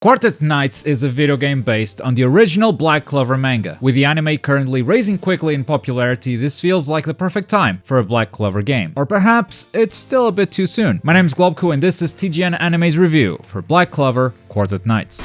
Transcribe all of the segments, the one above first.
Quartet Knights is a video game based on the original Black Clover manga. With the anime currently rising quickly in popularity, this feels like the perfect time for a Black Clover game. Or perhaps it's still a bit too soon. My name is Globku and this is TGN Anime's review for Black Clover Quartet Knights.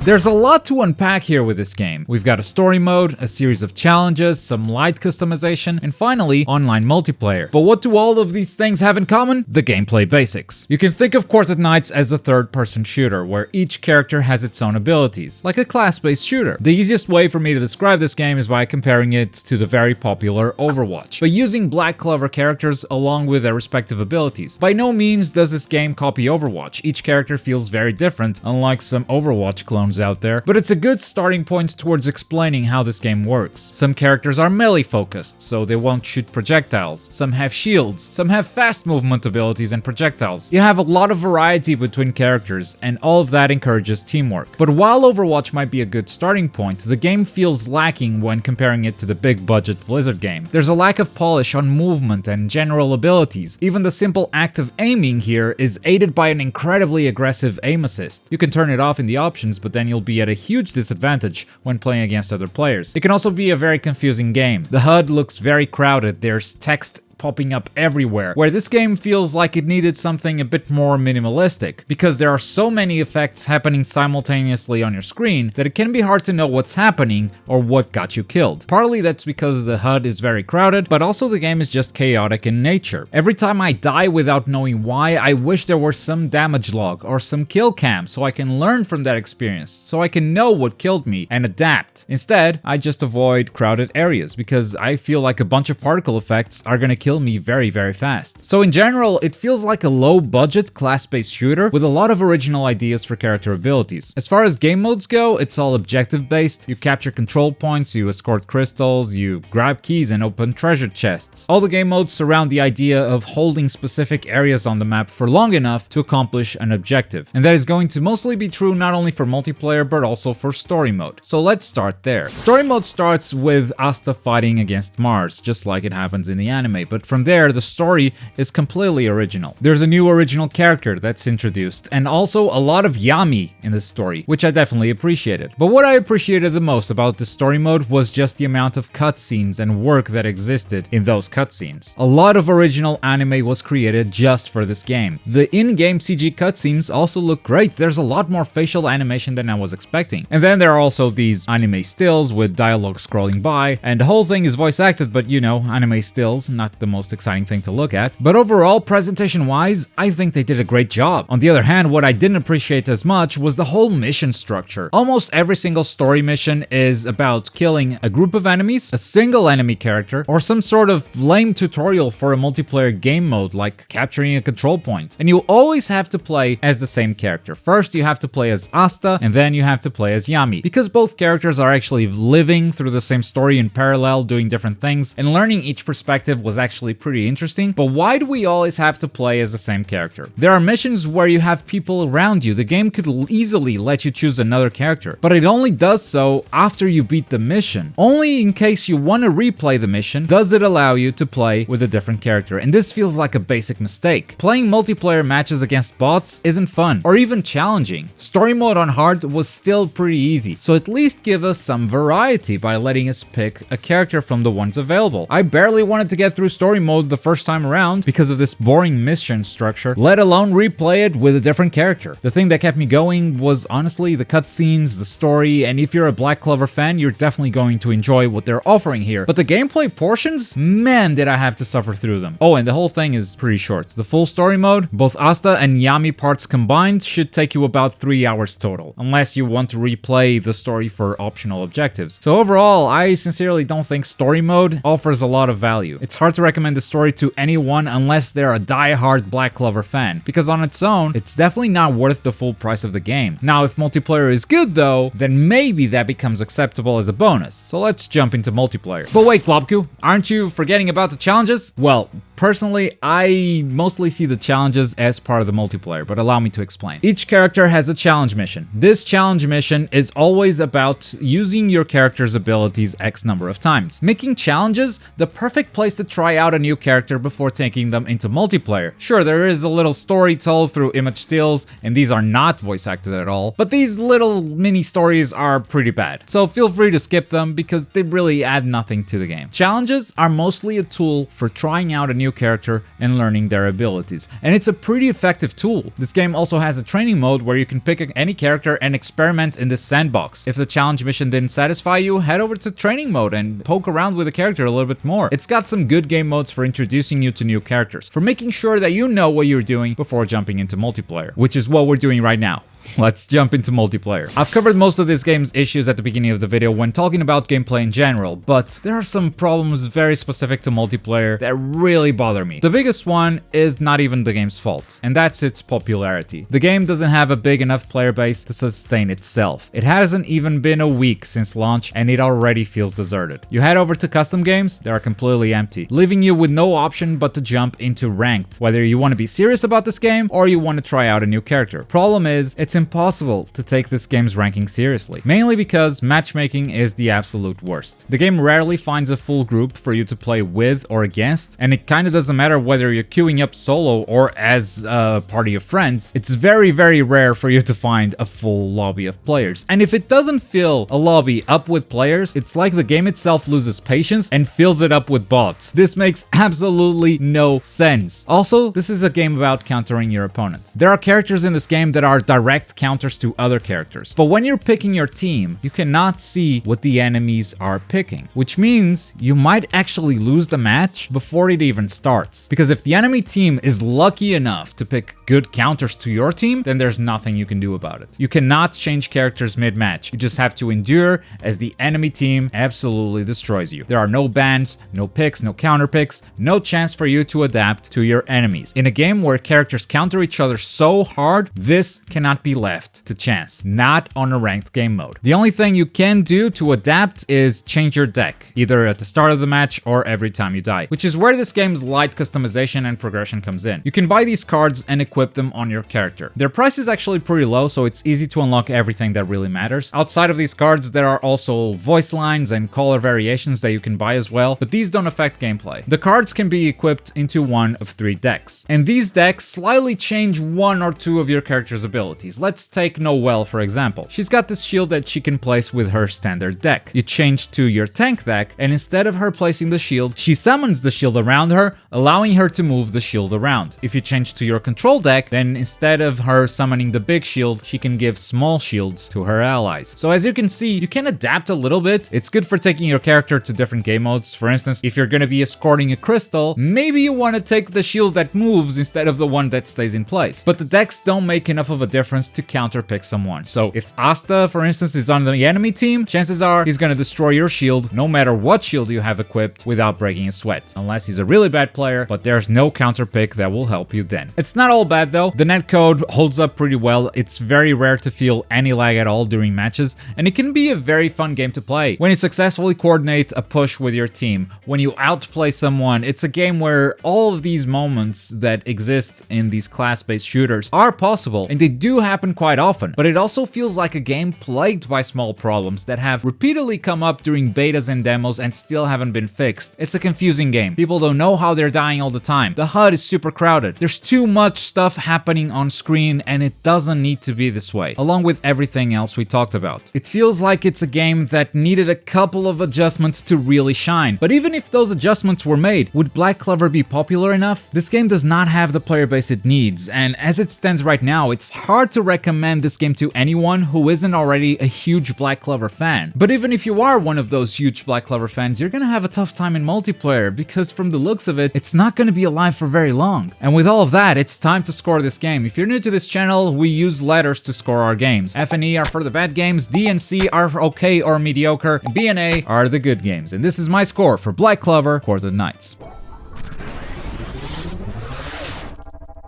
There's a lot to unpack here with this game. We've got a story mode, a series of challenges, some light customization, and finally, online multiplayer. But what do all of these things have in common? The gameplay basics. You can think of Quartet Knights as a third-person shooter, where each character has its own abilities, like a class-based shooter. The easiest way for me to describe this game is by comparing it to the very popular Overwatch, but using Black Clover characters along with their respective abilities. By no means does this game copy Overwatch. Each character feels very different, unlike some Overwatch clones out there, but it's a good starting point towards explaining how this game works. Some characters are melee focused, so they won't shoot projectiles. Some have shields, some have fast movement abilities and projectiles. You have a lot of variety between characters, and all of that encourages teamwork. But while Overwatch might be a good starting point, the game feels lacking when comparing it to the big budget Blizzard game. There's a lack of polish on movement and general abilities. Even the simple act of aiming here is aided by an incredibly aggressive aim assist. You can turn it off in the options, but then you'll be at a huge disadvantage when playing against other players. It can also be a very confusing game. The HUD looks very crowded, there's text popping up everywhere, where this game feels like it needed something a bit more minimalistic, because there are so many effects happening simultaneously on your screen that it can be hard to know what's happening or what got you killed. Partly that's because the HUD is very crowded, but also the game is just chaotic in nature. Every time I die without knowing why, I wish there were some damage log or some kill cam so I can learn from that experience, so I can know what killed me and adapt. Instead, I just avoid crowded areas because I feel like a bunch of particle effects are gonna kill me very fast. So in general, it feels like a low-budget class-based shooter with a lot of original ideas for character abilities. As far as game modes go, it's all objective-based. You capture control points, you escort crystals, you grab keys and open treasure chests. All the game modes surround the idea of holding specific areas on the map for long enough to accomplish an objective. And that is going to mostly be true not only for multiplayer but also for story mode. So let's start there. Story mode starts with Asta fighting against Mars, just like it happens in the anime, but from there, the story is completely original. There's a new original character that's introduced, and also a lot of Yami in the story, which I definitely appreciated. But what I appreciated the most about the story mode was just the amount of cutscenes and work that existed in those cutscenes. A lot of original anime was created just for this game. The in-game CG cutscenes also look great. There's a lot more facial animation than I was expecting. And then there are also these anime stills with dialogue scrolling by, and the whole thing is voice acted, but you know, anime stills, not the most exciting thing to look at. But overall, presentation-wise, I think they did a great job. On the other hand, what I didn't appreciate as much was the whole mission structure. Almost every single story mission is about killing a group of enemies, a single enemy character, or some sort of lame tutorial for a multiplayer game mode like capturing a control point. And you always have to play as the same character. First, you have to play as Asta, and then you have to play as Yami. Because both characters are actually living through the same story in parallel, doing different things, and learning each perspective was actually pretty interesting. But why do we always have to play as the same character? There are missions where you have people around you. The game could easily let you choose another character, but it only does so after you beat the mission. Only in case you want to replay the mission does it allow you to play with a different character, and this feels like a basic mistake. Playing multiplayer matches against bots isn't fun or even challenging. Story mode on hard was still pretty easy, so at least give us some variety by letting us pick a character from the ones available. I barely wanted to get through story mode the first time around because of this boring mission structure, let alone replay it with a different character. The thing that kept me going was honestly the cutscenes, the story, and if you're a Black Clover fan, you're definitely going to enjoy what they're offering here. But the gameplay portions, man, did I have to suffer through them. Oh, and the whole thing is pretty short. The full story mode, both Asta and Yami parts combined, should take you about 3 hours total, unless you want to replay the story for optional objectives. So overall, I sincerely don't think story mode offers a lot of value. It's hard to recommend the story to anyone unless they're a die-hard Black Clover fan, because on its own, it's definitely not worth the full price of the game. Now, if multiplayer is good though, then maybe that becomes acceptable as a bonus. So let's jump into multiplayer. But wait, Globku, aren't you forgetting about the challenges? Well, personally, I mostly see the challenges as part of the multiplayer, but allow me to explain. Each character has a challenge mission. This challenge mission is always about using your character's abilities X number of times, making challenges the perfect place to try out a new character before taking them into multiplayer. Sure, there is a little story told through image stills, and these are not voice acted at all, but these little mini stories are pretty bad. So feel free to skip them because they really add nothing to the game. Challenges are mostly a tool for trying out a new character and learning their abilities, and it's a pretty effective tool. This game also has a training mode where you can pick any character and experiment in this sandbox. If the challenge mission didn't satisfy you, head over to training mode and poke around with the character a little bit more. It's got some good game modes for introducing you to new characters, for making sure that you know what you're doing before jumping into multiplayer, which is what we're doing right now. Let's jump into multiplayer. I've covered most of this game's issues at the beginning of the video when talking about gameplay in general, but there are some problems very specific to multiplayer that really bother me. The biggest one is not even the game's fault, and that's its popularity. The game doesn't have a big enough player base to sustain itself. It hasn't even been a week since launch, and it already feels deserted. You head over to custom games, they are completely empty, leaving you with no option but to jump into ranked, whether you want to be serious about this game or you want to try out a new character. Problem is, it's impossible to take this game's ranking seriously, mainly because matchmaking is the absolute worst. The game rarely finds a full group for you to play with or against, and it kinda doesn't matter whether you're queuing up solo or as a party of friends. It's very, very rare for you to find a full lobby of players. And if it doesn't fill a lobby up with players, it's like the game itself loses patience and fills it up with bots. This makes absolutely no sense. Also, this is a game about countering your opponent. There are characters in this game that are direct counters to other characters, but when you're picking your team, you cannot see what the enemies are picking, which means you might actually lose the match before it even starts. Because if the enemy team is lucky enough to pick good counters to your team, then there's nothing you can do about it. You cannot change characters mid-match. You just have to endure as the enemy team absolutely destroys you. There are no bans, no picks, no counter picks, no chance for you to adapt to your enemies. In a game where characters counter each other so hard, this cannot be left to chance, not on a ranked game mode. The only thing you can do to adapt is change your deck, either at the start of the match or every time you die, which is where this game's light customization and progression comes in. You can buy these cards and equip them on your character. Their price is actually pretty low, so it's easy to unlock everything that really matters. Outside of these cards, there are also voice lines and color variations that you can buy as well, but these don't affect gameplay. The cards can be equipped into one of 3 decks, and these decks slightly change 1 or 2 of your character's abilities. Let's take Noelle for example. She's got this shield that she can place with her standard deck. You change to your tank deck, and instead of her placing the shield, she summons the shield around her, allowing her to move the shield around. If you change to your control deck, then instead of her summoning the big shield, she can give small shields to her allies. So as you can see, you can adapt a little bit. It's good for taking your character to different game modes. For instance, if you're gonna be escorting a crystal, maybe you want to take the shield that moves instead of the one that stays in place. But the decks don't make enough of a difference to counterpick someone. So if Asta, for instance, is on the enemy team, chances are he's gonna destroy your shield no matter what shield you have equipped without breaking a sweat. Unless he's a really bad player, but there's no counterpick that will help you then. It's not all bad though. The netcode holds up pretty well. It's very rare to feel any lag at all during matches, and it can be a very fun game to play. When you successfully coordinate a push with your team, when you outplay someone, it's a game where all of these moments that exist in these class-based shooters are possible, and they do happen quite often, but it also feels like a game plagued by small problems that have repeatedly come up during betas and demos and still haven't been fixed. It's a confusing game. People don't know how they're dying all the time. The HUD is super crowded. There's too much stuff happening on screen, and it doesn't need to be this way, along with everything else we talked about. It feels like it's a game that needed a couple of adjustments to really shine. But even if those adjustments were made, would Black Clover be popular enough? This game does not have the player base it needs, and as it stands right now, it's hard to recommend this game to anyone who isn't already a huge Black Clover fan. But even if you are one of those huge Black Clover fans, you're gonna have a tough time in multiplayer, because from the looks of it, it's not gonna be alive for very long. And with all of that, it's time to score this game. If you're new to this channel, we use letters to score our games. F and E are for the bad games, D and C are for okay or mediocre, and B and A are the good games. And this is my score for Black Clover Quartet Knights.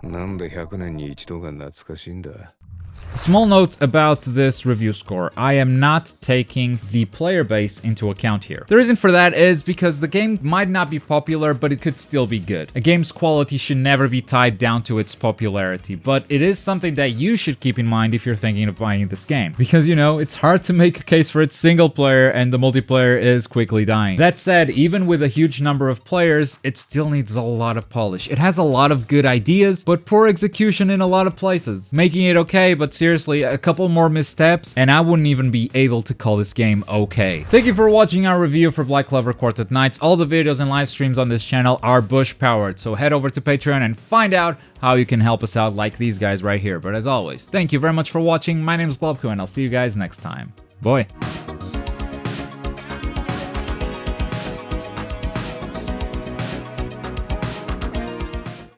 なんで100年に一度が懐かしいんだ。Small note about this review score. I am not taking the player base into account here. The reason for that is because the game might not be popular, but it could still be good. A game's quality should never be tied down to its popularity, but it is something that you should keep in mind if you're thinking of buying this game. Because, you know, it's hard to make a case for its single player and the multiplayer is quickly dying. That said, even with a huge number of players, it still needs a lot of polish. It has a lot of good ideas, but poor execution in a lot of places. Making it okay, but seriously, a couple more missteps, and I wouldn't even be able to call this game okay. Thank you for watching our review for Clover Quartet Knights. All the videos and live streams on this channel are Bush powered, so head over to Patreon and find out how you can help us out like these guys right here. But as always, thank you very much for watching. My name is Globku, and I'll see you guys next time. Bye.